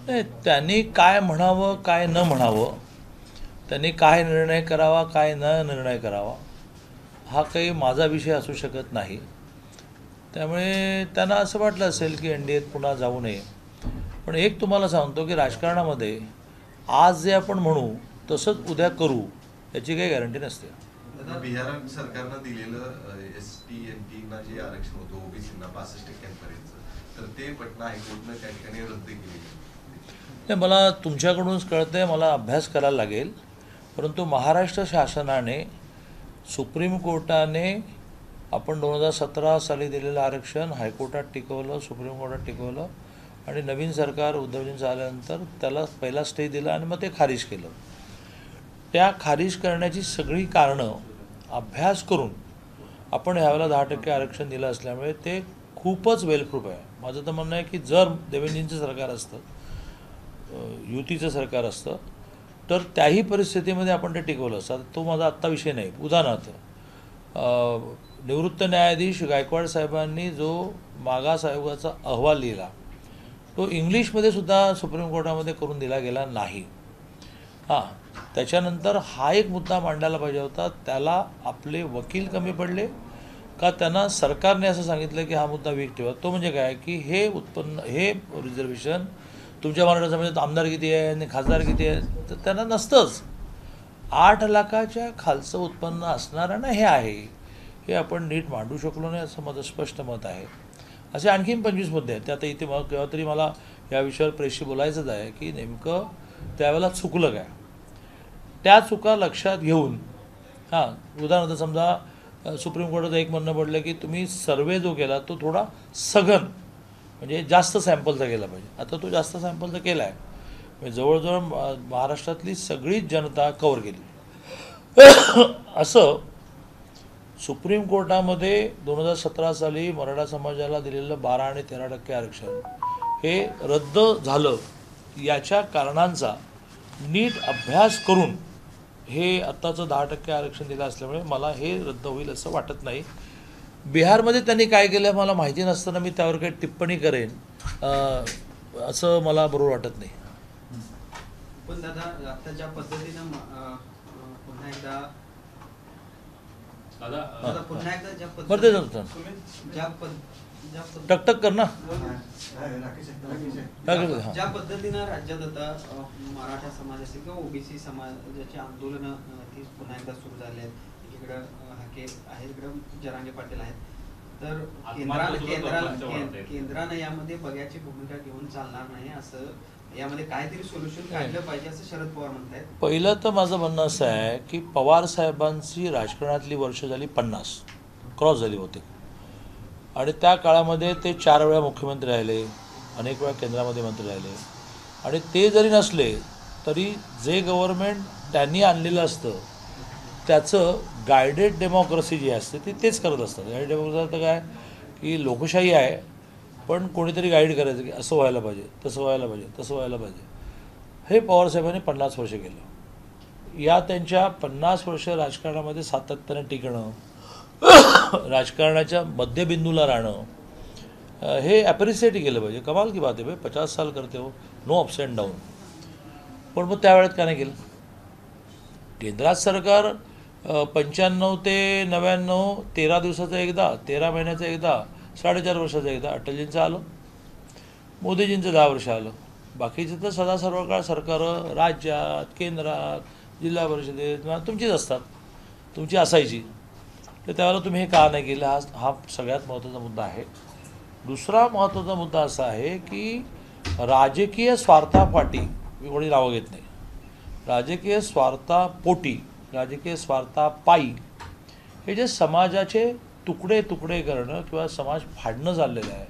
नाही, त्यांनी काय म्हणावं काय न म्हणावं, त्यांनी काय निर्णय करावा काय न निर्णय करावा हा काही माझा विषय असू शकत नाही. त्यामुळे त्यांना असं वाटलं असेल की एन डी एत पुन्हा जाऊ नये. पण एक तुम्हाला सांगतो की राजकारणामध्ये आज जे आपण म्हणू तसंच उद्या करू याची काही गॅरंटी नसते. बिहार सरकारनं दिलेलं ST NT ना जे आरक्षण होतं ओबीसीना 65% तर ते पटना हायकोर्टनं त्या ठिकाणी रद्द केलेलं. नाही, मला तुमच्याकडूनच कळतंय, मला अभ्यास करायला लागेल. परंतु महाराष्ट्र शासनाने सुप्रीम कोर्टाने आपण 2017 साली दिलेलं आरक्षण हायकोर्टात टिकवलं, सुप्रीम कोर्टात टिकवलं आणि नवीन सरकार उद्धवजींचं आल्यानंतर त्याला पहिला स्टे दिला आणि मग ते खारिज केलं. त्या खारिज करण्याची सगळी कारणं अभ्यास करून आपण ह्यावेळेला 10% आरक्षण दिलं असल्यामुळे ते खूपच वेलप्रूफ आहे. माझं तर म्हणणं आहे की जर देवेंद्रजींचं सरकार असतं, युतीचं सरकार असतं, तर त्याही परिस्थितीमध्ये आपण ते टिकवलं असतं. तो माझा आत्ता विषय नाही. उदाहरणार्थ निवृत्त न्यायाधीश गायकवाड साहेबांनी जो मागास आयोगाचा अहवाल लिहिला तो इंग्लिशमध्ये सुद्धा सुप्रीम कोर्टामध्ये करून दिला गेला नाही. हां, त्याच्यानंतर हा एक मुद्दा मांडायला पाहिजे होता. त्याला आपले वकील कमी पडले का त्यांना सरकारने असं सांगितलं की हा मुद्दा वीक ठेवा. तो म्हणजे काय की हे रिझर्वेशन तुमच्या मराठा समाजात आमदार किती आहे आणि खासदार किती आहे तर त्यांना नसतंच. 8 लाखाच्या खालचं उत्पन्न असणाऱ्यांना हे आहे. हे आपण नीट मांडू शकलो नाही असं माझं स्पष्ट मत आहे. असे आणखीन 25 मुद्दे आहेत. ते आता इथे केव्हा तरी मला या विषयावर प्रेसशी बोलायचंच आहे की नेमकं त्यावेळेला चुकलं काय. त्या चुका लक्षात घेऊन उदाहरणार्थ समजा सुप्रीम कोर्टाचं एक म्हणणं पडलं की तुम्ही सर्वे जो केला तो थोडा सघन म्हणजे जास्त सॅम्पलचा केला पाहिजे. आता तो जास्त सॅम्पलचा केला आहे म्हणजे जवळजवळ महाराष्ट्रातली सगळीच जनता कव्हर केली. असं सुप्रीम कोर्टामध्ये 2017 साली मराठा समाजाला दिलेलं 12 आणि 13% आरक्षण हे रद्द झालं. याच्या कारणांचा नीट अभ्यास करून हे आत्ताचं 10% आरक्षण दिलं असल्यामुळे मला हे रद्द होईल असं वाटत नाही. बिहारमध्ये त्यांनी काय केलं मला माहिती नसताना मी त्यावर काही टिप्पणी करेन असं मला बरोबर वाटत नाही. पण दादा आता ज्या पद्धतीनं पुन्हा एकदा टकटक कर ना. ज्या पद्धतीनं राज्यात आता मराठा समाज असेल किंवा ओबीसी समाजाची आंदोलनं ती पुन्हा एकदा सुरू झाली आहेत. एकीकडं हाके आहे, इकडं जरांगे पाटील आहेत. तर केंद्रानं यामध्ये बघ्याची भूमिका घेऊन चालणार नाही असं यामध्ये काहीतरी सोल्युशन काढलं पाहिजे असं शरद पवार म्हणतात. पहिलं तर माझं म्हणणं असं आहे की पवार साहेबांची राजकारणातली वर्ष झाली 50 क्रॉस झाली होते आणि त्या काळामध्ये ते 4 वेळा मुख्यमंत्री राहिले, अनेक वेळा केंद्रामध्ये मंत्री राहिले आणि ते जरी नसले तरी जे गव्हर्नमेंट त्यांनी आणलेलं असतं त्याचं गायडेड डेमोक्रेसी जी असते ती तेच करत असतात. गायडेड डेमोक्रेसी तर काय की लोकशाही आहे पण कोणीतरी गाईड करायचं की असं व्हायला पाहिजे, तसं व्हायला पाहिजे, तसं व्हायला पाहिजे. हे पवारसाहेबांनी 50 वर्ष केलं. या त्यांच्या 50 वर्ष राजकारणामध्ये सातत्याने टिकणं, राजकारणाच्या मध्यबिंदूला राहणं हे ॲप्रिसिएट केलं पाहिजे. कमाल की बात आहे भाई, 50 साल करते हो, नो अप्स अँड डाऊन. पण मग त्या वेळेत का नाही केलं. केंद्रात सरकार 95 ते 99 13 दिवसाचं एकदा, 13 महिन्याचं एकदा, 4.5 वर्षाचं एकदा. अटलजींचं आलं, मोदीजींचं 10 वर्ष आलं. बाकीचे तर सदा सर्व काळ सरकारं राज्यात, केंद्रात, जिल्हा परिषदेत तुमचीच असतात, तुमची असायची. तर त्यावेळेला तुम्ही हे का नाही केलं हा सगळ्यात महत्त्वाचा मुद्दा आहे. दुसरा महत्त्वाचा मुद्दा असा आहे की राजकीय स्वार्थापाठी मी कोणी नावं घेत नाही, राजकीय स्वार्थापोटी, राजकीय स्वार्थापायी हे जे समाजाचे तुकडे तुकडे करणं किंवा समाज फाडणं चाललेलं आहे.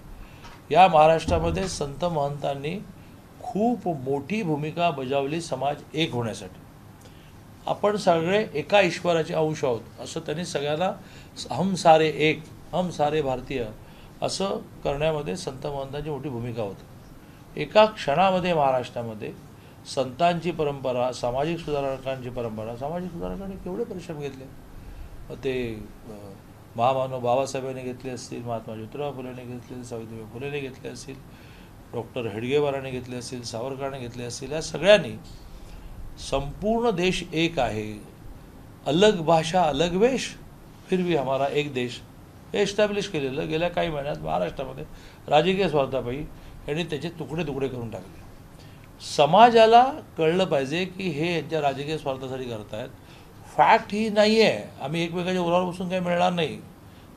या महाराष्ट्रामध्ये संत महंतांनी खूप मोठी भूमिका बजावली समाज एक होण्यासाठी. आपण सगळे एका ईश्वराचे अंश आहोत असं त्यांनी सगळ्यांना हम सारे एक, हम सारे भारतीय असं करण्यामध्ये संत महंतांची मोठी भूमिका होती. एका क्षणामध्ये महाराष्ट्रामध्ये संतांची परंपरा, सामाजिक सुधारकांची परंपरा, सामाजिक सुधारकांनी केवढे परिश्रम घेतले. ते महामानव बाबासाहेबांनी घेतले असतील, महात्मा ज्योतिराव फुलेंनी घेतले, सावित्रीबाई फुलेंनी घेतले असतील, डॉक्टर हेडगेवारांनी घेतले असतील, सावरकरांनी घेतले असतील, या सगळ्यांनी संपूर्ण देश एक आहे, अलग भाषा अलग वेश, फिर भी हमारा एक देश हे एस्टॅब्लिश केलेलं गेल्या काही महिन्यात महाराष्ट्रामध्ये राजकीय स्वार्थापायी यांनी त्याचे तुकडे तुकडे करून टाकले. समाजाला कळलं पाहिजे की हे यांच्या राजकीय स्वार्थासाठी करतायत. फॅक्ट ही नाही आहे. आम्ही एकमेकाच्या उरावर बसून काही मिळणार नाही.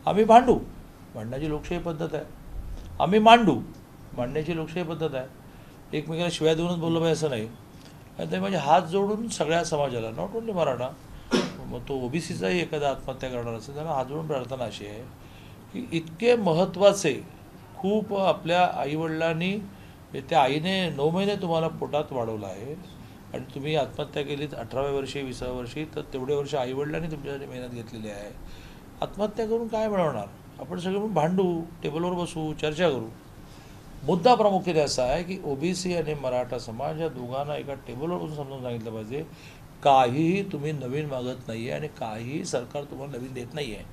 आम्ही भांडू, भांडण्याची लोकशाही पद्धत आहे. आम्ही मांडू, मांडण्याची लोकशाही पद्धत आहे. एकमेकाला शिवाय देऊनच बोललं पाहिजे असं नाही. आणि ते म्हणजे हात जोडून सगळ्या समाजाला, नॉट ओन्ली मराठा, मग तो ओबीसीचाही एखादा आत्महत्या करणार असेल त्याला हात जोडून प्रार्थना अशी आहे की इतके महत्त्वाचे, खूप आपल्या आईवडिलांनी, त्या आईने 9 महिने तुम्हाला पोटात वाढवलं आहे आणि तुम्ही आत्महत्या केलीत 18व्या वर्षी 20व्या वर्षी, तर तेवढे वर्ष आईवडिलांनी तुमच्यासाठी मेहनत घेतलेली आहे. आत्महत्या करून काय मिळवणार? आपण सगळे म्हणून भांडू, टेबलवर बसू, चर्चा करू. मुद्दा प्रामुख्याने असा आहे की ओबीसी आणि मराठा समाज या दोघांना एका टेबलवर बसून समजून सांगितलं पाहिजे, काहीही तुम्ही नवीन मागत नाही आहे आणि काहीही सरकार तुम्हाला नवीन देत नाही आहे.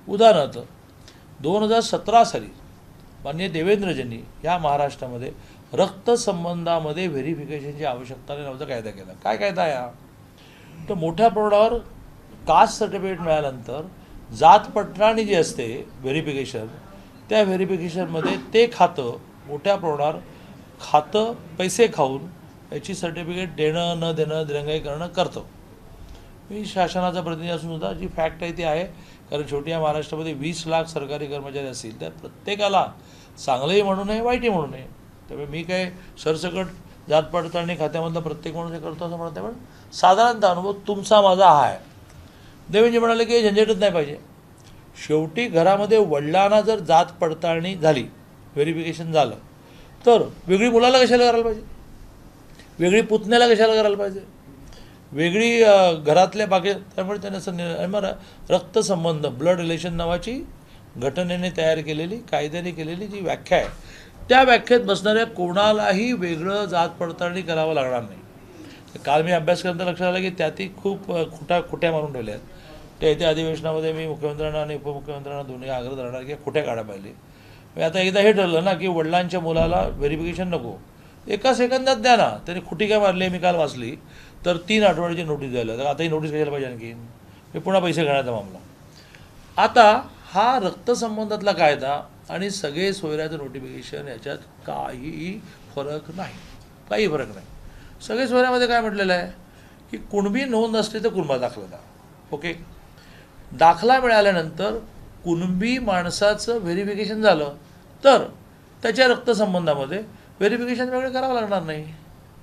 उदाहरणार्थ 2017 साली माननीय देवेंद्रजींनी या महाराष्ट्रामध्ये रक्तसंबंधामध्ये व्हेरिफिकेशनची आवश्यकता नावाचा कायदा केला. काय कायदा आहे हा? तर मोठ्या प्रमाणावर कास्ट सर्टिफिकेट मिळाल्यानंतर जात पडताळणी जी असते व्हेरिफिकेशन, त्या व्हेरिफिकेशनमध्ये ते खातं मोठ्या प्रमाणावर खातं पैसे खाऊन याची सर्टिफिकेट देणं न देणं, दिरंगाई करणं करतं. मी शासनाचा प्रतिनिधी असून सुद्धा जी फॅक्ट आहे ती आहे. कारण शेवटी या महाराष्ट्रामध्ये 20 लाख सरकारी कर्मचारी असतील, त्या प्रत्येकाला चांगलंही म्हणू नये, वाईटही म्हणू नये. त्यामुळे मी काय सरसकट जात पडताळणी खात्यामधला प्रत्येक माणूस हे करतो असं म्हणत आहे, पण साधारणतः अनुभव तुमचा माझा हा आहे. देवेंद्रजी म्हणाले की झंझटच नाही पाहिजे. शेवटी घरामध्ये वडिलांना जर जात पडताळणी झाली, व्हेरिफिकेशन झालं, तर वेगळी मुलाला कशाला करायला पाहिजे? वेगळी पुतण्याला कशाला करायला पाहिजे? वेगळी घरातल्या बाकी. त्यामुळे त्याने असं रक्तसंबंध, ब्लड रिलेशन नावाची घटनेने तयार केलेली, कायद्याने केलेली जी व्याख्या आहे, त्या व्याख्येत बसणाऱ्या कोणालाही वेगळं जात पडताळणी करावं लागणार नाही. काल मी अभ्यास करता लक्षात आलं की त्यातही खूप खोट्या मारून ठेवल्या आहेत. त्या येत्या अधिवेशनामध्ये मी मुख्यमंत्र्यांना आणि उपमुख्यमंत्र्यांना दोन्ही आग्रह धरणार की खोट्या काढा पाहिजे. मी आता एकदा हे ठरलं ना की वडिलांच्या मुलाला व्हेरिफिकेशन नको, एका सेकंदात द्या ना. त्याने खुटी काय मारली मी काल वाचली, तर 3 आठवड्याची नोटीस द्यायला. तर आता ही नोटीस घ्यायला पाहिजे आणखी, मी पुन्हा पैसे घेण्याचा मामला. आता हा रक्तसंबंधातला कायदा आणि सगळे सोयऱ्याचं नोटिफिकेशन याच्यात काहीही फरक नाही, काही फरक नाही. सगळे सोयऱ्यामध्ये काय म्हटलेलं आहे की कुणबी नोंद असली तर कुणबा दाखला द्या. ओके, दाखला मिळाल्यानंतर कुणबी माणसाचं व्हेरिफिकेशन झालं तर त्याच्या रक्तसंबंधामध्ये व्हेरिफिकेशन वेगळं करावं लागणार नाही.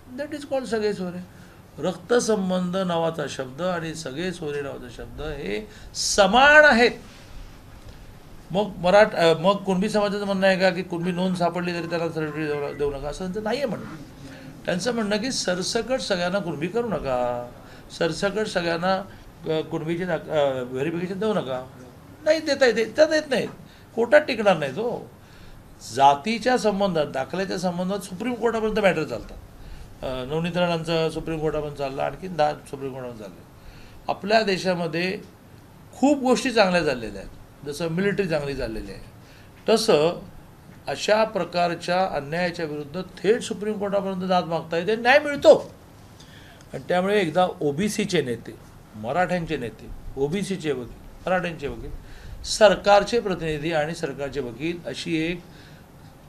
दॅट इज कॉल्ड सगळे सोयरे. रक्तसंबंध नावाचा शब्द आणि सगळे सोयरे नावाचा शब्द हे समान आहेत. मग कुणबी समाजाचं म्हणणं आहे का की कुणबी नोंद सापडली तरी त्याला सर्टिफिकेट देऊ नका, असं त्यांचं नाही आहे म्हणणं. त्यांचं म्हणणं की सरसकट सगळ्यांना कुणबी करू नका, सरसकट सगळ्यांना कुणबीचे व्हेरिफिकेशन देऊ नका. नाही देता येत नाहीत, कोर्टात टिकणार नाही. तो जातीच्या संबंधात, दाखल्याच्या संबंधात सुप्रीम कोर्टापर्यंत मॅटर चालतात. नवनीत राणांचं सुप्रीम कोर्टापर्यंत चाललं, आणखीन 10 सुप्रीम कोर्टापर्यंत चालले. आपल्या देशामध्ये खूप गोष्टी चांगल्या चाललेल्या आहेत. जसं मिलिटरी चांगली चाललेली आहे, तसं अशा प्रकारच्या अन्यायाच्या विरुद्ध थेट सुप्रीम कोर्टापर्यंत जात मागता येते, न्याय मिळतो. आणि त्यामुळे एकदा ओबीसीचे नेते, मराठ्यांचे नेते, ओबीसीचे वकील, मराठ्यांचे वकील, सरकारचे प्रतिनिधी आणि सरकारचे वकील अशी एक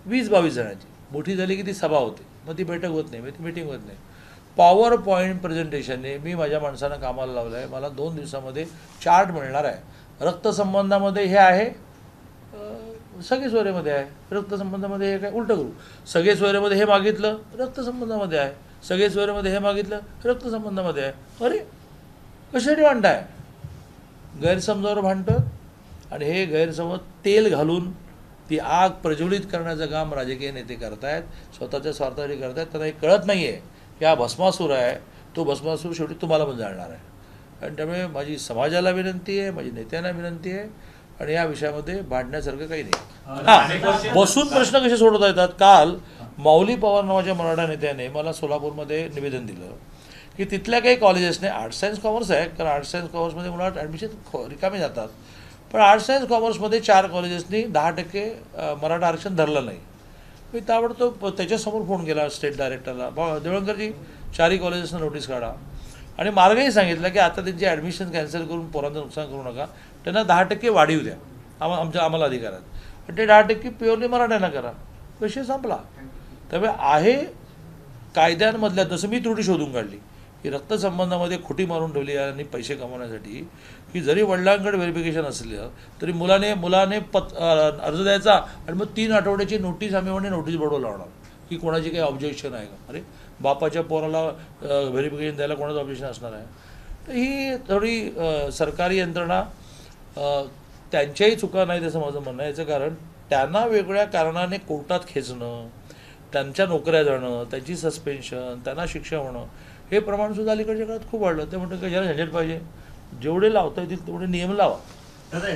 20-22 जणांची मोठी झाली की ती सभा होते. मग ती बैठक होत नाही, मग ती मीटिंग होत नाही. पॉवर पॉईंट प्रेझेंटेशनने मी माझ्या माणसांना कामाला लावलं आहे. मला 2 दिवसामध्ये चार्ट मिळणार आहे. रक्तसंबंधामध्ये हे आहे, सगळे सोयरेमध्ये आहे. रक्तसंबंधामध्ये हे काय उलटं करू, सगळे सोयरेमध्ये हे मागितलं, रक्तसंबंधामध्ये आहे. सगळे सोयरेमध्ये हे मागितलं, रक्तसंबंधामध्ये आहे. अरे कशासाठी भांडताय? गैरसमजावर भांडतात आणि हे गैरसमज तेल घालून ती आग प्रज्वलित करण्याचं काम राजकीय नेते करतायत, स्वतःच्या स्वार्थासाठी करतायत. त्यांना हे कळत नाही आहे की हा भस्मासूर आहे, तो भस्मासूर शेवटी तुम्हाला पण जाणणार आहे. आणि त्यामुळे माझी समाजाला विनंती आहे, माझी नेत्यांना विनंती आहे, आणि या विषयामध्ये भांडण्यासारखं काही नाही. हां, बसून प्रश्न कसे सोडवता येतात. काल माऊली पवार नावाच्या मराठा नेत्याने मला सोलापूरमध्ये निवेदन दिलं की तिथल्या काही कॉलेजेसने, आर्ट्स सायन्स कॉमर्स आहे, कारण आर्ट्स सायन्स कॉमर्समध्ये मुळात ॲडमिशन रिकामे जातात, पण आर्ट्स सायन्स कॉमर्समध्ये 4 कॉलेजेसनी 10% मराठा आरक्षण धरलं नाही. मी ताबडतोब त्याच्यासमोर फोन केला स्टेट डायरेक्टरला, देवळणकरजी 4ही कॉलेजेसना नोटीस काढा आणि मार्गही सांगितलं की आता त्यांची ॲडमिशन कॅन्सल करून पोरांचं नुकसान करू नका, त्यांना 10% वाढीव द्या आम्हाला अधिकारात, आणि ते 10% प्युअरली मराठ्यांना करा, विषय संपला. त्यामुळे आहे कायद्यांमधल्या, जसं मी त्रुटी शोधून काढली की रक्तसंबंधामध्ये खोटी मारून ठेवली आणि पैसे कमवण्यासाठी, की जरी वडिलांकडे व्हेरिफिकेशन असलं तरी मुलाने अर्ज द्यायचा आणि मग 3 आठवड्याची नोटीस आम्ही म्हणे नोटीस बोर्डवर लावणार की कोणाची काही ऑब्जेक्शन आहे का. अरे बापाच्या पोराला व्हेरिफिकेशन द्यायला कोणाचं ऑब्जेक्शन असणार आहे. तर ही थोडी सरकारी यंत्रणा त्यांच्याही चुका नाही असं माझं म्हणणं आहे. याचं कारण त्यांना वेगळ्या कारणाने कोर्टात खेचणं, त्यांच्या नोकऱ्या जाणं, त्यांची सस्पेन्शन, त्यांना शिक्षा होणं, हे प्रमाणसुद्धा अलीकडच्या काळात खूप वाढलं. ते म्हणतं की ज्याला झंझट पाहिजे, जेवढे लावता येतील तेवढे नियम लावा. न्याय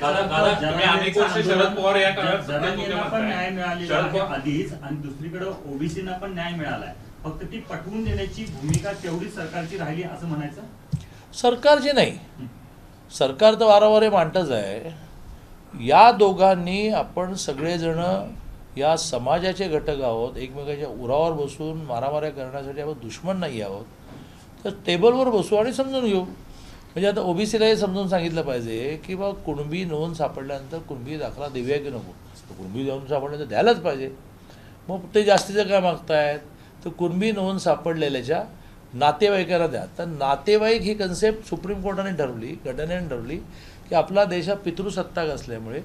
मिळालेला आधीच आणि दुसरीकडे ओबीसीना पण न्याय मिळालाय, फक्त ती पटवून देण्याची भूमिका तेवढी सरकारची राहिली असं म्हणायचं. सरकारची नाही, सरकार तर वारंवार मांडतच आहे. या दोघांनी आपण सगळेजण या समाजाचे घटक आहोत, एकमेकाच्या उरावर बसून मारामाऱ्या करण्यासाठी आपण दुश्मन नाही आहोत. तर टेबलवर बसू आणि समजून घेऊ. म्हणजे आता ओबीसीला हे समजून सांगितलं पाहिजे की बा कुणबी नोंद सापडल्यानंतर कुणबी दाखला देऊया की नको. तर कुणबी नोंद सापडल्यानंतर द्यायलाच पाहिजे. मग ते जास्तीचं काय मागतायत, तर कुणबी नोंद सापडलेल्याच्या नातेवाईकांना द्या. तर नातेवाईक ही कन्सेप्ट सुप्रीम कोर्टाने ठरवली, घटनेने ठरवली की आपला देश हा पितृसत्ताक असल्यामुळे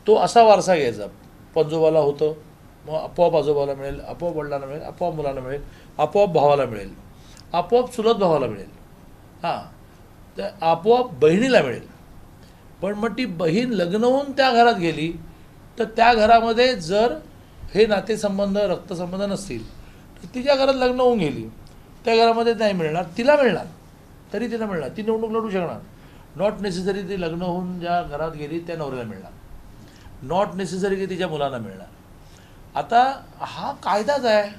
तो असा वारसा घ्यायचा. पंजोबाला होतं, मग आपोआप आजोबाला मिळेल, आपोआप वडिलांना मिळेल, आपोआप मुलांना मिळेल, आपोआप भावाला मिळेल, आपोआप चुलत भावाला मिळेल, हां, तर आपोआप बहिणीला मिळेल. पण मग ती बहीण लग्न होऊन त्या घरात गेली तर त्या घरामध्ये जर हे नातेसंबंध रक्तसंबंध नसतील तर तिच्या घरात लग्न होऊन गेली, त्या घरामध्ये नाही मिळणार, तिला मिळणार, तरी तिला मिळणार, ती निवडणूक लढू शकणार. नॉट नेसेसरी ती लग्न होऊन ज्या घरात गेली त्या नवऱ्याला मिळणार, नॉट नेसेसरी की तिच्या मुलांना मिळणार. आता हा कायदाच आहे.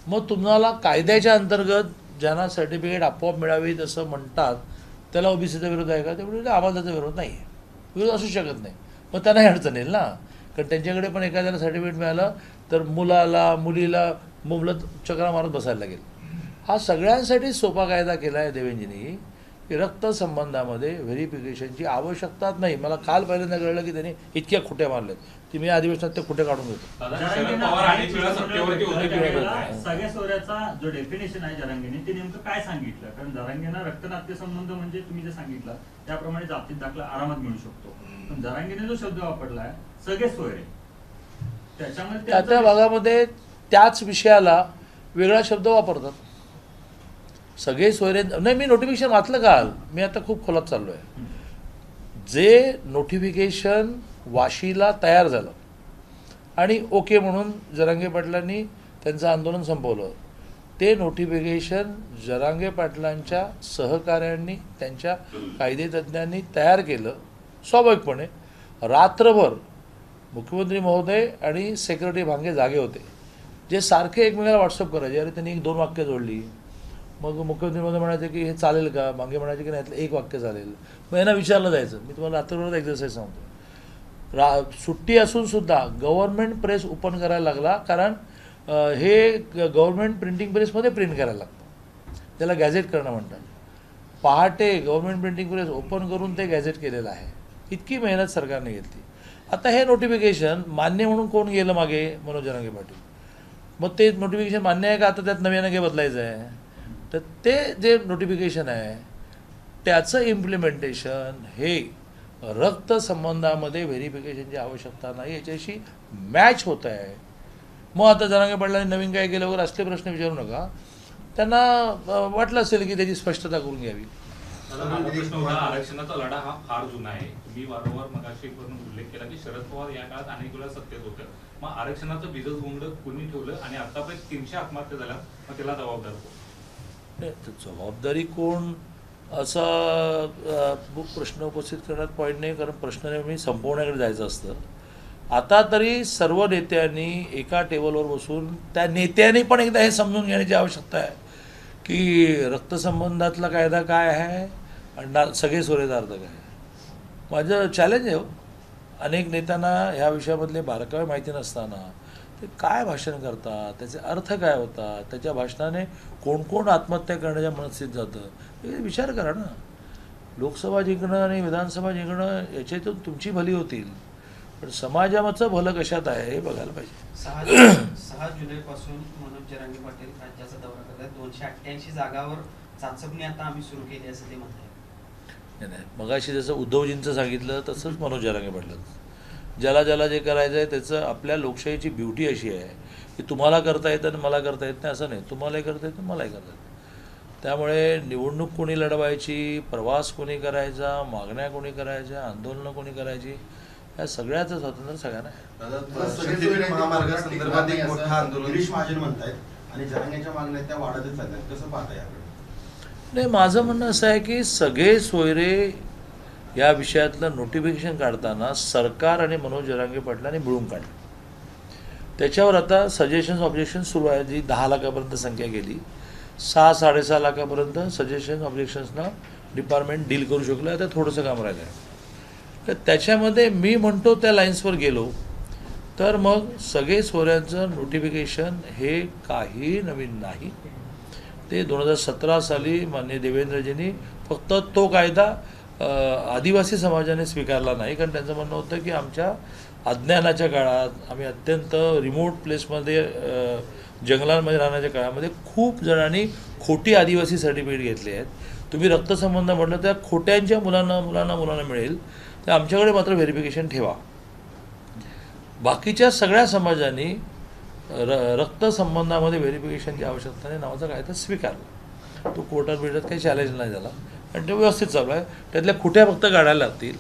मग तुम्हाला कायद्याच्या अंतर्गत ज्यांना सर्टिफिकेट आपोआप मिळावी असं म्हणतात त्याला ओबीसीचा विरोध आहे का? त्यामुळे आम्हाला त्याचा विरोध नाही आहे, विरोध असू शकत नाही. मग त्यांनाही अडचण येईल ना, कारण त्यांच्याकडे पण एखाद्याला सर्टिफिकेट मिळालं तर मुलाला मुलीला मुबलत चक्रा मारत बसायला लागेल. हा सगळ्यांसाठी सोपा कायदा केला आहे देवेंजींनी की रक्तसंबंधामध्ये व्हेरिफिकेशनची आवश्यकताच नाही. मला काल पहिल्यांदा कळलं की त्यांनी इतक्या खुट्या मारल्यात की मी अधिवेशनात ते खुटे काढून घेतो. सगळ्या सोयऱ्याचा जो डेफिनेशन आहे जरांगेने, ते नेमकं काय सांगितलं? कारण जरांगेना रक्तनाट्य संबंध म्हणजे तुम्ही जे सांगितलं त्याप्रमाणे जातीत दाखला आरामात मिळू शकतो. पण जरांगेने जो शब्द वापरलाय सगळे सोयरे, त्याच्यामध्ये त्या भागामध्ये त्याच विषयाला वेगळा शब्द वापरतात. सगळे सोयरे नाही, मी नोटिफिकेशन वाचलं काल, मी आता खूप खोलात चाललो आहे. जे नोटिफिकेशन वाशीला तयार झालं आणि ओके म्हणून जरांगे पाटलांनी त्यांचं आंदोलन संपवलं, ते नोटिफिकेशन जरांगे पाटलांच्या सहकाऱ्यांनी त्यांच्या कायदेतज्ञांनी तयार केलं. स्वाभाविकपणे रात्रभर मुख्यमंत्री महोदय आणि सेक्रेटरी भांगे जागे होते, जे सारखे एकमेकाला व्हॉट्सअप करायचे. अरे त्यांनी 1-2 वाक्य जोडली, मग मुख्यमंत्री महोदय म्हणायचे की हे चालेल का, भांगे म्हणायचे की नाही यातलं 1 वाक्य चालेल. मग यांना विचारलं जायचं. मी तुम्हाला रात्रभर एक्झरसाईज सांगतो. सुट्टी असूनसुद्धा गव्हर्नमेंट प्रेस ओपन करायला लागला, कारण हे गव्हर्नमेंट प्रिंटिंग प्रेसमध्ये प्रिंट करायला लागतं, त्याला गॅझेट करणं म्हणतात. पहाटे गव्हर्नमेंट प्रिंटिंग प्रेस ओपन करून ते गॅझेट केलेलं आहे. इतकी मेहनत सरकारने घेतली. आता हे नोटिफिकेशन मान्य म्हणून कोण गेलं मागे? मनोज जरांगे पाटील. मग ते नोटिफिकेशन मान्य आहे का आता त्यात नव्यानं काही बदलायचं आहे? तर ते जे नोटिफिकेशन आहे त्याचं इम्प्लिमेंटेशन हे रक्तसंबंधामध्ये व्हेरिफिकेशनची आवश्यकता नाही याच्याशी मॅच होत आहे. मग आता जरांगे पाटलांनी नवीन काय केलं वगैरे असले प्रश्न विचारू नका. त्यांना वाटलं असेल की त्याची स्पष्टता करून घ्यावी. आरक्षणाचा लढा हा फार जुना आहे. मी वारंवार मगाशी उल्लेख केला की शरद पवार या काळात अनेक वेळा सत्तेत होतं. मग आरक्षणाचं बीजच गुंड कोणी ठेवलं आणि आतापर्यंत 300 आत्महत्या झाल्या, मग त्याला जबाबदार कोण? जबाबदारी कोण असा प्रश्न उपस्थित करण्यात पॉईंट नाही, कारण प्रश्न नेहमी संपवण्याकडे जायचं असतं. आता तरी सर्व नेत्यांनी एका टेबलवर बसून त्या नेत्यांनी पण एकदा हे समजून घेण्याची आवश्यकता आहे की रक्तसंबंधातला कायदा काय आहे आणि सगळे सोयरेचा अर्थ काय आहे. माझं चॅलेंज आहे हो, अनेक नेत्यांना ह्या विषयामधले बारकावे माहिती नसताना ते काय भाषण करतात, त्याचे अर्थ काय होतात, त्याच्या भाषणाने कोण कोण आत्महत्या करण्याच्या मनस्थितीत जातं हे विचार करा ना. लोकसभा जिंकणं आणि विधानसभा जिंकणं याच्यातून तुमची भली होतील, पण समाजाचं भलं कशात आहे हे बघायला पाहिजे. 6 जुलैपासून मनोज जरांगे पाटील राज्याचा दौरा करतात. 288 जागावर चाचपणी आता आम्ही सुरू केली असं ते म्हणतात. नाही, मगाशी जसं उद्धवजींचं सांगितलं तसंच मनोज जरांगे पाटलांचं. ज्याला ज्याला जे करायचं आहे त्याचं, आपल्या लोकशाहीची ब्युटी अशी आहे की तुम्हाला करता येतं आणि मला करता येत नाही असं नाही, तुम्हालाही करता येतं मलाही करता येतं. त्यामुळे निवडणूक कोणी लढवायची, प्रवास कोणी करायचा, मागण्या कोणी करायच्या, आंदोलनं कोणी करायची, या सगळ्याचं स्वातंत्र्य सगळ्यांना आहे. दादा, शक्तीपीठ महामार्गासंदर्भात एक मोठं आंदोलन गिरीश महाजन म्हणतायत आणि जरांगेच्या मागण्या त्या वाढतच चालतात, कसं पाहता याकडे? नाही, माझं म्हणणं असं आहे की सगळे सोयरे या विषयातलं नोटिफिकेशन काढताना सरकार आणि मनोज जरांगे पाटलांनी मिळून काढलं. त्याच्यावर आता सजेशन्स ऑब्जेक्शन सुरू आहे. जी 10 लाखापर्यंत संख्या गेली, 6-6.5 लाखापर्यंत सजेशन ऑब्जेक्शन्सना डिपार्टमेंट डील करू शकलं. आता थोडंसं काम राहिलं आहे. तर त्याच्यामध्ये मी म्हणतो त्या लाईन्सवर गेलो तर मग सगळे सोयऱ्यांचं नोटिफिकेशन हे काही नवीन नाही. ते 2017 साली माननीय देवेंद्रजींनी फक्त तो कायदा आदिवासी समाजाने स्वीकारला नाही, कारण त्यांचं म्हणणं होतं की आमच्या अज्ञानाच्या काळात आम्ही अत्यंत रिमोट प्लेसमध्ये जंगलांमध्ये राहण्याच्या काळामध्ये खूप जणांनी खोटी आदिवासी सर्टिफिकेट घेतले आहेत. तुम्ही रक्तसंबंध म्हटलं तर खोट्यांच्या मुलांना मिळेल, तर आमच्याकडे मात्र व्हेरिफिकेशन ठेवा. बाकीच्या सगळ्या समाजांनी रक्तसंबंधामध्ये व्हेरिफिकेशनची आवश्यकता नाही नावाचा कायदा स्वीकारला. तो कोर्टात भेटत काही चॅलेंज नाही झाला आणि ते व्यवस्थित चालू आहे. त्यातल्या खोट्या फक्त काढायला लागतील.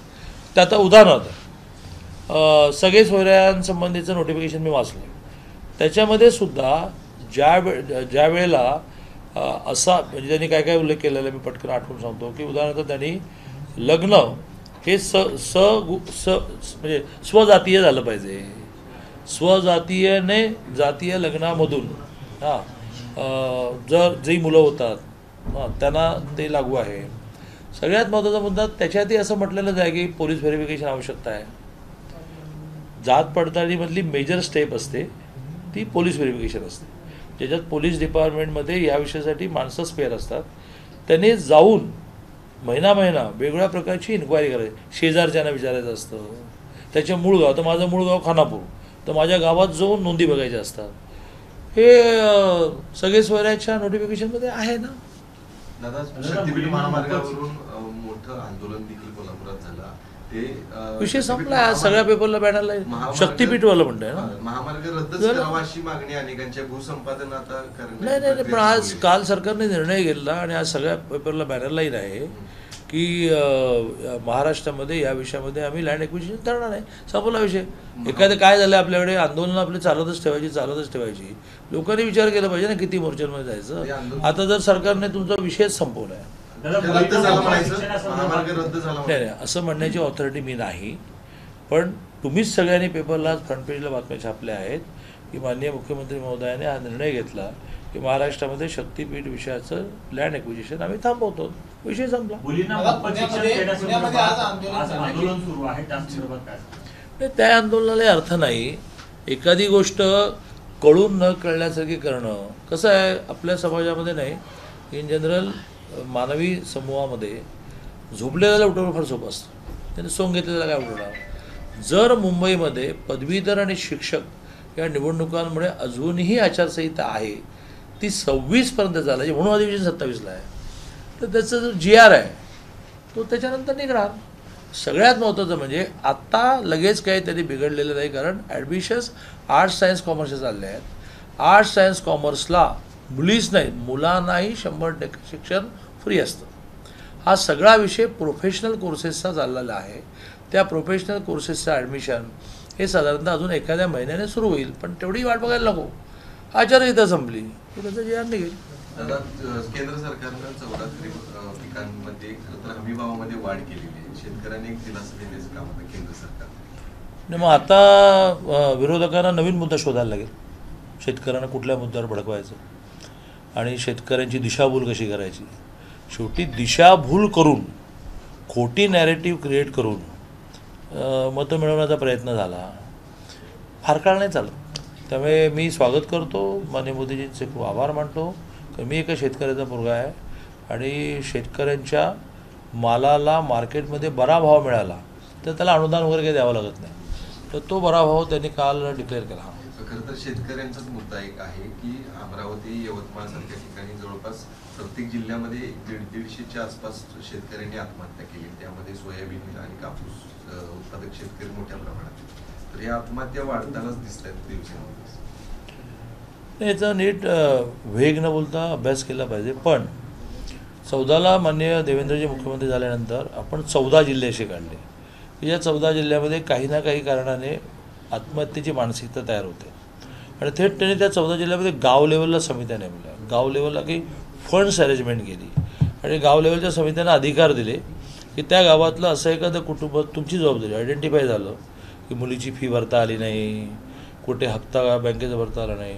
तर आता उदाहरणार्थ सगळे सोयऱ्यांसंबंधीचं नोटिफिकेशन मी वाचलं. त्याच्यामध्ये सुद्धा ज्या वेळेला असा म्हणजे त्यांनी काय काय उल्लेख केलेला मी पटकन आठवून सांगतो की उदाहरणार्थ त्यांनी लग्न हे म्हणजे स्वजातीय झालं पाहिजे. स्वजातीयने जातीय लग्नामधून जर जी मुलं होतात त्यांना ते लागू आहे. सगळ्यात महत्त्वाचा मुद्दा त्याच्यातही असं म्हटलेलं आहे की पोलीस व्हेरिफिकेशन आवश्यकता आहे. जात पडताळणीमधली मेजर स्टेप असते ती पोलीस व्हेरिफिकेशन असते, ज्याच्यात पोलीस डिपार्टमेंटमध्ये या विषयासाठी माणसं स्पेअर असतात. त्यांनी जाऊन महिना वेगवेगळ्या प्रकारची इन्क्वायरी करायची. शेजारच्यांना विचारायचं असतं, त्याचे मूळ गाव, तर माझं मूळ गाव खानापूर, तर माझ्या गावात जाऊन नोंदी बघायच्या असतात. हे सगळे सोयऱ्याच्या नोटिफिकेशनमध्ये आहे ना. दादा, शक्तीपीठ महामार्गावरून मोठं आंदोलन देखील कोल्हापुरात झाला. ते विषय संपला. सगळ्या पेपरला बॅनरला शक्तीपीठवाला म्हणतंय ना. महामार्ग रद्दच करावा अशी मागणी अनेकांच्या भूसंपादन आता नाही, पण आज काल सरकारने निर्णय घेतला आणि आज सगळ्या पेपरला बॅनरलाही आहे की महाराष्ट्रामध्ये या विषयामध्ये आम्ही लँड एक्विजिशन करणार नाही. संपला विषय. एखादं काय झालं आपल्याकडे आंदोलनं आपली चालतच ठेवायची. लोकांनी विचार केला पाहिजे ना किती मोर्चांमध्ये जायचं. आता जर सरकारने तुमचा विषयच संपवला आहे, नाही असं म्हणण्याची ऑथॉरिटी मी नाही. पण तुम्हीच सगळ्यांनी पेपरला फ्रंट पेजला बातम्या छापल्या आहेत की माननीय मुख्यमंत्री महोदयाने हा निर्णय घेतला की महाराष्ट्रामध्ये शक्तीपीठ विषयाचं लँड एक्विजिशन आम्ही थांबवतो. विषय संपला. त्या आंदोलनाला अर्थ नाही. एखादी गोष्ट कळून न कळण्यासारखी करणं कसं आहे आपल्या समाजामध्ये नाही, इन जनरल मानवी समूहामध्ये झोपलेल्याला उठवणं फार सोपं असतं. त्याने सोंग घेतलेला काय उठवणार. जर मुंबईमध्ये पदवीधर आणि शिक्षक या निवडणुकांमुळे अजूनही आचारसंहिता आहे, ती 26पर्यंत चालायची, म्हणून अधिवेशन 27ला आहे, तर त्याचा जो GR आहे तो त्याच्यानंतर निघणार. सगळ्यात महत्त्वाचं म्हणजे आत्ता लगेच काही तरी बिघडलेलं नाही, कारण ॲडमिशन्स आर्ट्स सायन्स कॉमर्सचे चालले आहेत. आर्ट्स सायन्स कॉमर्सला मुलीच नाही मुलांनाही 100% शिक्षण फ्री असतं. हा सगळा विषय प्रोफेशनल कोर्सेसचा चाललेला आहे. त्या प्रोफेशनल कोर्सेसचं ॲडमिशन हे साधारणतः अजून एखाद्या महिन्याने सुरू होईल, पण तेवढी वाट बघायला नको. आचारसंहिता संपली की त्याचं GR निघेल. दादा, केंद्र सरकारनं 14 पिकांमध्ये खरं तर हमीभावामध्ये वाढ केलेली आहे. शेतकऱ्यांनी एक दिलासा देण्याचं काम आहे केंद्र सरकार. मग आता विरोधकांना नवीन मुद्दा शोधायला लागेल. शेतकऱ्यांना कुठल्या मुद्द्यावर भडकवायचं आणि शेतकऱ्यांची दिशाभूल कशी करायची. शेवटी दिशाभूल करून खोटी नॅरेटिव्ह क्रिएट करून मतं मिळवण्याचा प्रयत्न झाला. फार काळ नाही चालत. त्यामुळे मी स्वागत करतो, माननीय मोदीजींचे खूप आभार मानतो. कारण मी एका शेतकऱ्याचा मुलगा आहे आणि शेतकऱ्यांच्या मालाला मार्केटमध्ये बरा भाव मिळाला तर त्याला अनुदान वगैरे काही द्यावं लागत नाही. तर तो बरा भाव त्यांनी काल डिक्लेअर केला. खरं तर शेतकऱ्यांचाच मुद्दा एक आहे की अमरावती, यवतमाळ सारख्या ठिकाणी जवळपास प्रत्येक जिल्ह्यामध्ये 150-150च्या आसपास शेतकऱ्यांनी आत्महत्या केली. त्यामध्ये सोयाबीन आणि कापूस उत्पादक शेतकरी मोठ्या प्रमाणात. तर या आत्महत्या वाढतानाच दिसत आहेत दिवसेंदिवस. याचा नीट वेग न बोलता अभ्यास केला पाहिजे. पण 14ला माननीय देवेंद्रजी मुख्यमंत्री झाल्यानंतर आपण 14 जिल्हे असे काढले की या 14 जिल्ह्यामध्ये काही ना काही कारणाने आत्महत्येची मानसिकता तयार होते आणि थेट त्यांनी त्या 14 जिल्ह्यामध्ये गाव लेवलला समित्या नेमल्या. गाव लेवलला काही फंड्स अरेंजमेंट केली आणि गाव लेवलच्या समित्यांना अधिकार दिले की त्या गावातलं असं एखादं कुटुंब, तुमची जबाबदारी, आयडेंटिफाय झालं की मुलीची फी भरता आली नाही, कुठे हप्ता बँकेचा भरता आला नाही,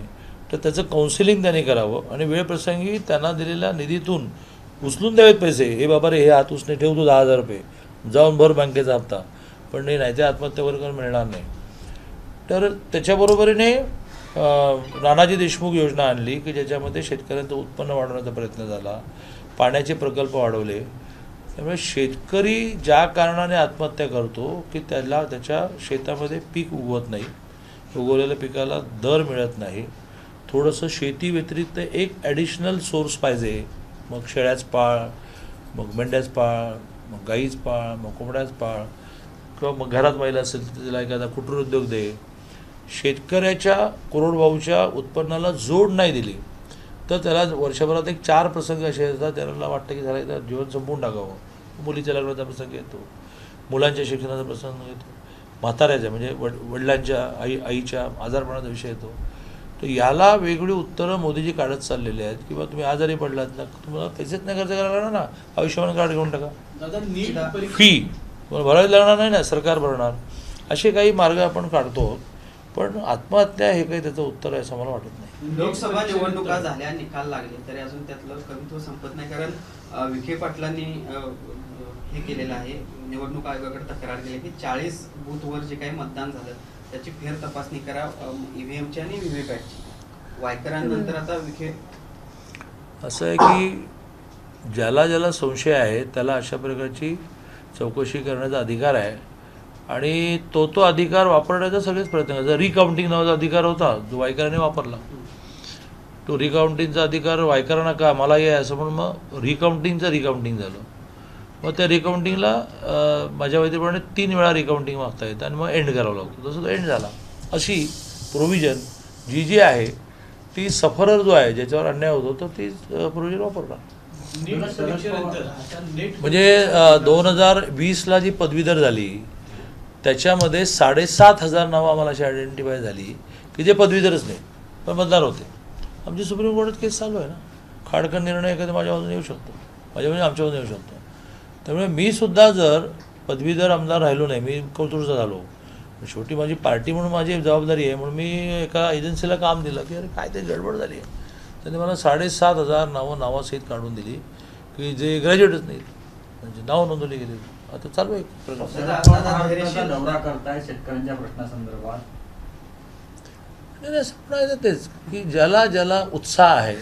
तर त्याचं काउन्सिलिंग त्यांनी करावं आणि वेळप्रसंगी त्यांना दिलेल्या निधीतून उचलून द्यावेत पैसे. हे बाबा रे, हे हात उसने ठेव तू 10,000 रुपये, जाऊन भर बँकेचा हप्ता. पण नाही, ते आत्महत्या वगैरे मिळणार नाही. तर त्याच्याबरोबरीने नानाजी देशमुख योजना आणली की ज्याच्यामध्ये शेतकऱ्यांचं उत्पन्न वाढवण्याचा प्रयत्न झाला, पाण्याचे प्रकल्प वाढवले. त्यामुळे शेतकरी ज्या कारणाने आत्महत्या करतो की त्याला त्याच्या शेतामध्ये पीक उगवत नाही, उगवलेल्या पिकाला दर मिळत नाही, थोडंसं शेती व्यतिरिक्त एक ॲडिशनल सोर्स पाहिजे. मग शेळ्याच पाळ, मग मेंढ्याच पाळ, मग गाईच पाळ, मग कोंबड्याच पाळ, किंवा मग घरात महिला असेल तर त्याला एखादा कुटीर उद्योग दे. शेतकऱ्याच्या कोरडवाहूच्या उत्पन्नाला जोड नाही दिली तर त्याला वर्षभरात एक 4 प्रसंग असे येतात त्याला वाटतं की झालं तर जीवन संपवून टाकावं. मुलीच्या लग्नाचा प्रसंग येतो, मुलांच्या शिक्षणाचा प्रसंग येतो, म्हाताऱ्याच्या म्हणजे वडिलांच्या आईच्या आजारपणाचा विषय येतो. तर याला वेगळी उत्तरं मोदीजी काढत चाललेले आहेत. किंवा तुम्ही आजारी पडलात ना, तुम्हाला पैसेच नाही खर्च करायला लागणार ना, आयुष्यमान कार्ड घेऊन टाका, फी भरावी लागणार नाही ना, सरकार भरणार. असे काही मार्ग आपण काढतो. पण आत्महत्या हे काही त्याचं उत्तर आहे असं मला वाटत नाही. लोकसभा निवडणुका झाल्या, निकाल लागले तरी अजून त्यातलं कवित्व संपत नाही. कारण विखे पाटलांनी हे केलेलं आहे, निवडणूक आयोगाकडे तक्रार केली की 40 बूथवर जे काही मतदान झालं त्याची फेर तपासणी करा, ईव्हीएमची आणि व्हीव्हीपॅटची. वायकरांनंतर आता विखे असं आहे की ज्याला ज्याला संशय आहे त्याला अशा प्रकारची चौकशी करण्याचा अधिकार आहे आणि तो अधिकार वापरण्याचा सगळेच प्रयत्न करतात. रिकाउंटिंग नावाचा अधिकार होता जो वायकरांनी वापरला. तो रिकाउंटिंगचा अधिकार वायकरांना का मला आहे असं म्हणून मग रिकाउंटिंग झालं. मग त्या रिकाउंटिंगला माझ्या माहितीप्रमाणे 3 वेळा रिकाउंटिंग मागता येतं आणि मग एंड करावं लागतं. तसं तो एंड झाला. अशी प्रोव्हिजन जी आहे ती सफरर जो आहे ज्याच्यावर अन्याय होतो तर ती प्रोव्हिजन वापरला. म्हणजे 2020ला जी पदवीधर झाली त्याच्यामध्ये 7,500 नावं आम्हाला अशी आयडेंटिफाय झाली की जे पदवीधरच नाही पण मतदार होते. आमची सुप्रीम कोर्टात केस चालू आहे ना, खाडकन निर्णय एखादा माझ्या बाजूने येऊ शकतो, माझ्या म्हणजे आमच्या बाजूने येऊ शकतो. त्यामुळे मी सुद्धा जर पदवीधर आमदार राहिलो नाही, मी कोथरूडचा झालो, शेवटी माझी पार्टी म्हणून माझी जबाबदारी आहे म्हणून मी एका एजन्सीला काम दिलं की अरे काय ते गडबड झाली आहे. त्यांनी मला 7,500 नावासहित काढून दिली की जे ग्रॅज्युएटच नाहीत, म्हणजे नाव नोंदवली गेली. आता चालू आहे प्रकार. दौरा करताय शेतकऱ्यांच्या प्रश्नासंदर्भात. तेच की ज्याला ज्याला उत्साह आहे,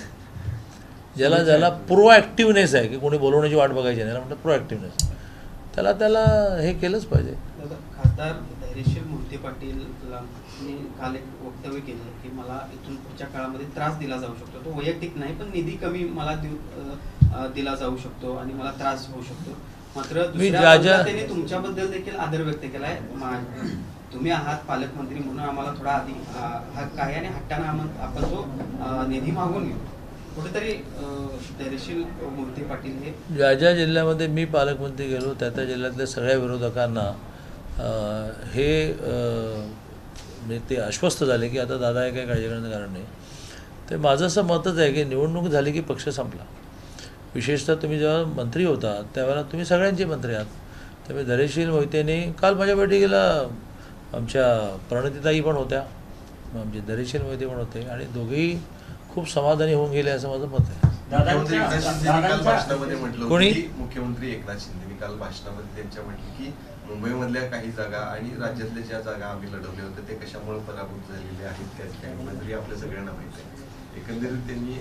ज्याला ज्याला प्रोॲक्टिव्हनेस आहे की कोणी बोलवण्याची वाट बघायची नाही, म्हणतात प्रोॲक्टिव्हनेस, त्याला हे केलंच पाहिजे. खासदार धैर्यशील मोहिते पाटील काल एक वक्तव्य केलं की मला इथून पुढच्या काळामध्ये त्रास दिला जाऊ शकतो. तो वैयक्तिक नाही पण निधी कमी मला दिला जाऊ शकतो आणि मला त्रास होऊ शकतो. मात्र त्यांनी तुमच्याबद्दल देखील आदर व्यक्त केलाय. तुम्ही आहात पालकमंत्री म्हणून आम्हाला थोडा अधिक हक्क आहे आणि हट्टानं आपण तो निधी मागून घेऊ. कुठेतरी धैर्यशील मोहिते पाटील हे ज्या जिल्ह्यामध्ये मी पालकमंत्री गेलो त्या जिल्ह्यातल्या सगळ्या विरोधकांना हे म्हणजे ते आश्वस्त झाले की आता दादा हे काही काळजी करण्याचं कारण नाही. ते माझं असं मतच आहे की निवडणूक झाली की पक्ष संपला. विशेषतः तुम्ही जेव्हा मंत्री होता त्यावेळेला तुम्ही सगळ्यांचे मंत्री आहात. त्यामुळे धैर्यशील मोहितेने काल माझ्या बैठकीला आमच्या प्रणितीताई पण होत्या, आमचे धैर्यशील मोहिते पण होते आणि दोघेही खूप समाधानी होऊन गेले असं माझं मत आहे. मुख्यमंत्री एकनाथ शिंदे काल भाषणामध्ये म्हटलं कोणी? होतं की मुख्यमंत्री एकनाथ शिंदे काल भाषणामध्ये त्यांच्या म्हटले की मुंबईमधल्या काही जागा आणि राज्यातल्या ज्या जागा आम्ही लढवल्या होत्या ते कशामुळे पराभूत झालेले आहेत त्या ठिकाणी मंत्री आपल्या सगळ्यांना माहिती आहे. एकंदरीत त्यांनी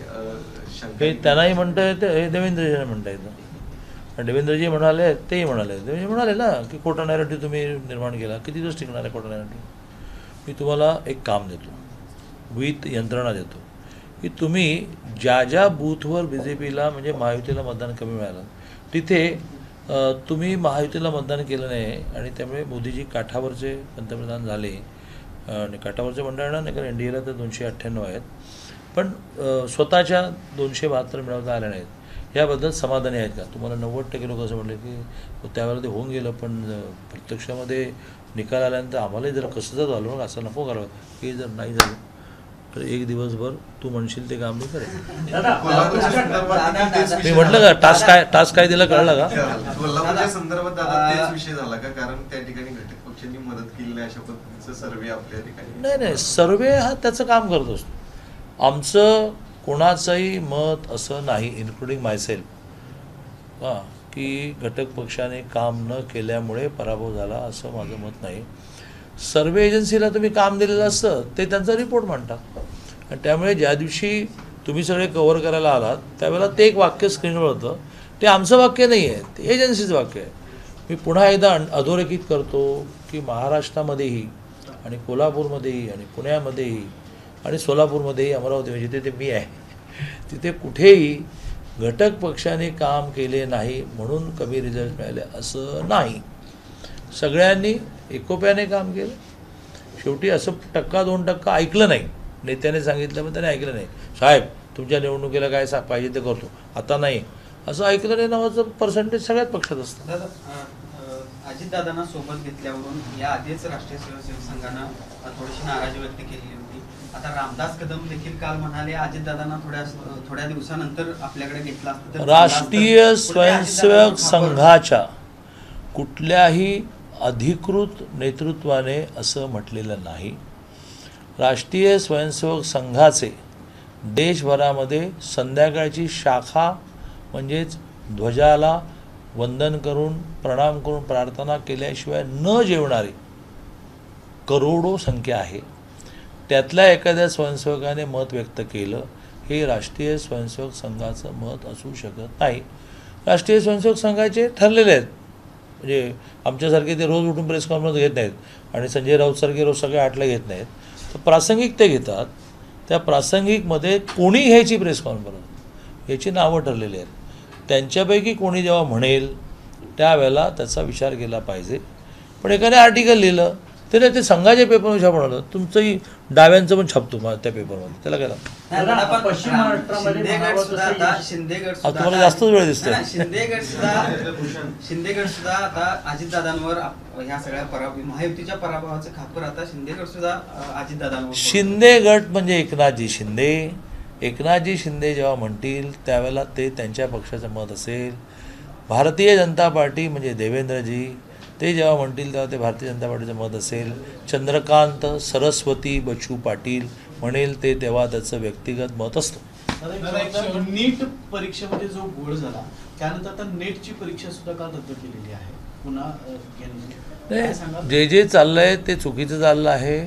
शंका त्यांनाही म्हणता येतं, हे देवेंद्रजींना म्हणता येतं. देवेंद्रजी म्हणाले, तेही म्हणाले, देवेंद्रजी म्हणाले ना की खोटा नॅरेटिव्ह तुम्ही निर्माण केला, किती दिवस टिकणार आहे खोटा नॅरेटिव्ह. मी तुम्हाला एक काम देतो, विथ यंत्रणा देतो की तुम्ही ज्या ज्या बूथवर BJPला म्हणजे महायुतीला मतदान कमी मिळालं तिथे तुम्ही महायुतीला मतदान केलं नाही आणि त्यामुळे मोदीजी काठावरचे पंतप्रधान झाले. आणि काठावरचे मंडळांना नाही, कारण NDAला तर 298 आहेत, पण स्वतःच्या 272 मिळवता आल्या नाहीत. याबद्दल समाधानी आहेत का? तुम्हाला 90% लोक असं म्हटले की त्यावेळेला ते होऊन गेलं, पण प्रत्यक्षामध्ये निकाल आल्यानंतर आम्हालाही जरा कसं जर झालं, असं नको करावं की जर नाही झालं तर एक दिवसभर तू म्हणशील ते काम मी करेन. कोल्हापूरच्या संदर्भात देखील तेच मी विषय म्हटलं का टास्क काय दिला कळलं का? कोल्हापूरच्या संदर्भात दादा तेच विषय झाला का? कारण त्या ठिकाणी घटक पक्षांनी मदत केली नाही अशा पद्धतीचं सर्वे आपल्या ठिकाणी नाही, सर्वे हा त्याचं काम करत असतो. आमचं कोणाचंही मत असं नाही, इन्क्लुडिंग मायसेल्फ, की घटक पक्षाने काम न केल्यामुळे पराभव झाला असं माझं मत नाही. सर्वे एजन्सीला तुम्ही काम दिलेलं असतं ते त्यांचा रिपोर्ट मांडतात आणि त्यामुळे ज्या दिवशी तुम्ही सगळे कव्हर करायला आलात त्यावेळेला ते एक वाक्य स्क्रीनवर होतं, ते आमचं वाक्य नाही आहे, ते एजन्सीचं वाक्य आहे. मी पुन्हा एकदा अधोरेखित करतो की महाराष्ट्रामध्येही आणि कोल्हापूरमध्येही आणि पुण्यामध्येही आणि सोलापूरमध्येही, अमरावतीमध्ये जिथे ते मी आहे तिथे कुठेही घटक पक्षाने काम केले नाही म्हणून कमी रिझल्ट मिळाले असं नाही. सगळ्यांनी एकोप्याने काम केलं. शेवटी असं 1-2% ऐकलं नाही, नेत्याने सांगितलं पण त्याने ऐकलं नाही. साहेब तुमच्या निवडणुकीला काय पाहिजे ते करतो, आता नाही, असं ऐकलं नाही नावाचं पर्सेंटेज सगळ्याच पक्षात असतं. दादा, अजितदादांना सोबत घेतल्यावरून या आधीच राष्ट्रीय स्वयंसेवक संघानं थोडीशी नाराजी व्यक्त केलेली होती. आता रामदास कदम देखील काल म्हणाले अजितदादांना थोड्या दिवसानंतर आपल्याकडे घेतला असतं तर राष्ट्रीय स्वयंसेवक संघाच्या कुठल्याही अधिकृत नेतृत्वाने असं म्हटलेलं नाही. राष्ट्रीय स्वयंसेवक संघाचे देशभरामध्ये संध्याकाळची शाखा म्हणजेच ध्वजाला वंदन करून प्रणाम करून प्रार्थना केल्याशिवाय न जेवणारी करोडो संख्या आहे. त्यातल्या एखाद्या स्वयंसेवकाने मत व्यक्त केलं हे राष्ट्रीय स्वयंसेवक संघाचं मत असू शकत नाही. राष्ट्रीय स्वयंसेवक संघाचे ठरलेले आहेत, म्हणजे आमच्यासारखे ते रोज उठून प्रेस कॉन्फरन्स घेत नाहीत आणि संजय राऊतसारखे रोज सगळे 8ला घेत नाहीत. तर प्रासंगिक ते घेतात. त्या प्रासंगिकमध्ये कोणी घ्यायची प्रेस कॉन्फरन्स याची नावं ठरलेली आहेत. त्यांच्यापैकी कोणी जेव्हा म्हणेल त्यावेळेला त्याचा विचार केला पाहिजे. पण एखाद्या आर्टिकल लिहिलं तरी ते संघाच्या पेपरमध्ये छापवलं, तुमचंही डाव्यांचं पण छापतो त्या पेपरमध्ये, त्याला काय लागतं? पश्चिम महाराष्ट्रामध्ये तुम्हाला जास्तच वेळ दिसतोय. शिंदेगड सुद्धा आता अजितदादांवर ह्या सगळ्या महायुतीच्या पराभवाचं खापर आता शिंदेगड सुद्धा अजितदादांवर. शिंदे गट म्हणजे एकनाथजी शिंदे. एकनाथजी शिंदे जेव्हा म्हणतील त्यावेळेला ते त्यांच्या पक्षाचं मत असेल. भारतीय जनता पार्टी म्हणजे देवेंद्रजी ते जेव्हा म्हणतील तेव्हा ते भारतीय जनता पार्टीचं मत असेल. चंद्रकांत सरस्वती बच्चू पाटील म्हणेल ते तेव्हा त्याचं व्यक्तिगत मत असतं. नीट परीक्षेमध्ये जो घोळ झाला त्यानंतर आता नेटची परीक्षा सुद्धा काल रद्द केलेली आहे पुन्हा. जे चाललंय ते चुकीचं चाललं आहे.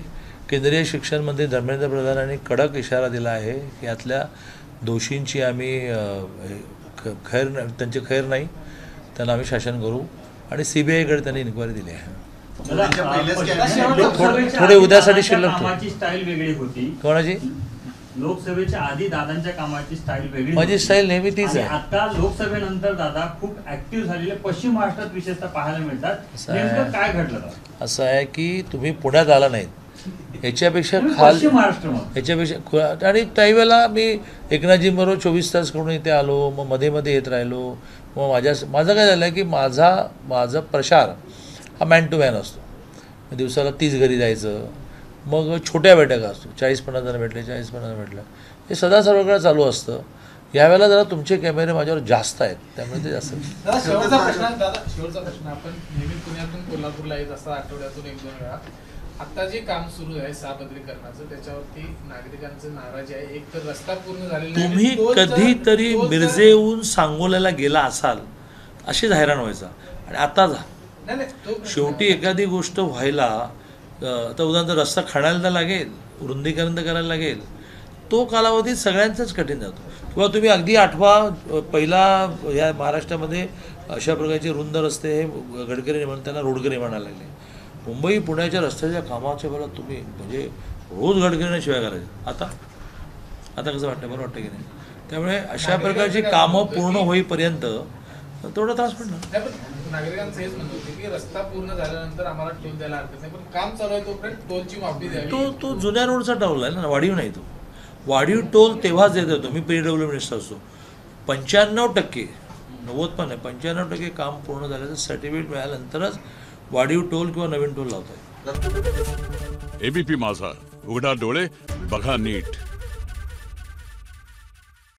केंद्रीय शिक्षण मंत्री धर्मेंद्र प्रधानांनी कडक इशारा दिला आहे की यातल्या दोषींची आम्ही त्यांचे खैर नाही, त्यांना आम्ही शासन करू आणि CBIकडे त्यांनी इन्क्वायरी दिली आहे. थोडे उद्यासाठी शिल्लक कामाची स्टाईल वेगळी होती. कोणाची? लोकसभेच्या आधी दादांच्या कामाची स्टाईल वेगळी. माझी स्टाईल नेहमी तीच आहे. आता लोकसभेनंतर दादा खूप ऍक्टिव्ह झालेले पश्चिम महाराष्ट्रात विशेषतः पाहायला मिळतात. नेमकं काय घडलं? असं आहे की तुम्ही पुण्यात आला नाहीत, याच्यापेक्षा आणि त्यावेळेला मी एकनाथजींबरोबर 24 तास करून इथे आलो, मग मध्ये मध्ये येत राहिलो. मग माझं काय झालं की माझा प्रचार हा मॅन टू मॅन असतो. दिवसाला 30 घरी जायचं, मग छोट्या बैठका असतो, 40-50 जण भेटले, 40-50 भेटलं, हे सदा सर्वकडे चालू असतं. यावेळेला जरा तुमचे कॅमेरे माझ्यावर जास्त आहेत त्यामुळे ते जास्त. शेवटचा प्रश्न, आपण नेहमी पुण्यातून कोल्हापूरला येत असता आठवड्यातून 1-2 वेळा. आता जे काम सुरू आहे साबद्रीकरणाचं त्याच्यावरती नागरिकांचं नाराजी आहे. एक तर रस्ता पूर्ण झालेला नाही. तुम्ही कधीतरी मिरजेहून सांगोल्याला गेला असाल अशीच हैराण व्हायचा. आणि आता जा. नाही नाही तो शेवटी एखादी गोष्ट व्हायला आता उदाहरणार्थ रस्ता खणायला तर लागेल, रुंदीकरण तर करायला लागेल, तो कालावधी सगळ्यांचाच कठीण जातो. किंवा तुम्ही अगदी आठवा पहिला या महाराष्ट्रामध्ये अशा प्रकारचे रुंद रस्ते हे गडकरी म्हणून त्यांना रोडकरी म्हणायला लागले. मुंबई पुण्याच्या रस्त्याच्या कामाच्या वेळेला तुम्ही म्हणजे रोज गडकरीने शिवाय करायचे. आता कसं वाटतं, बरं वाटतं की नाही? त्यामुळे अशा प्रकारची कामं पूर्ण होईपर्यंत थोडा त्रास पडणार. नाही, पण नागरिकांचं हेच म्हणत होते की रस्ता पूर्ण झाल्यानंतर आम्हाला टोल द्यायला हरकत नाही, पण काम चालू आहे तोपर्यंत टोलची माफी द्यावी. तो जुन्या रोडचा टोल आहे ना, वाढीव नाही. तो वाढीव टोल तेव्हाच देत होतो मी PWD मिनिस्टर असतो. 95% 90 पण नाही, 95% काम पूर्ण झाल्याचं सर्टिफिकेट मिळाल्यानंतरच वाढीव टोल किंवा नवीन टोल लावता येईल. ABP माझा, उघडा डोळे बघा नीट.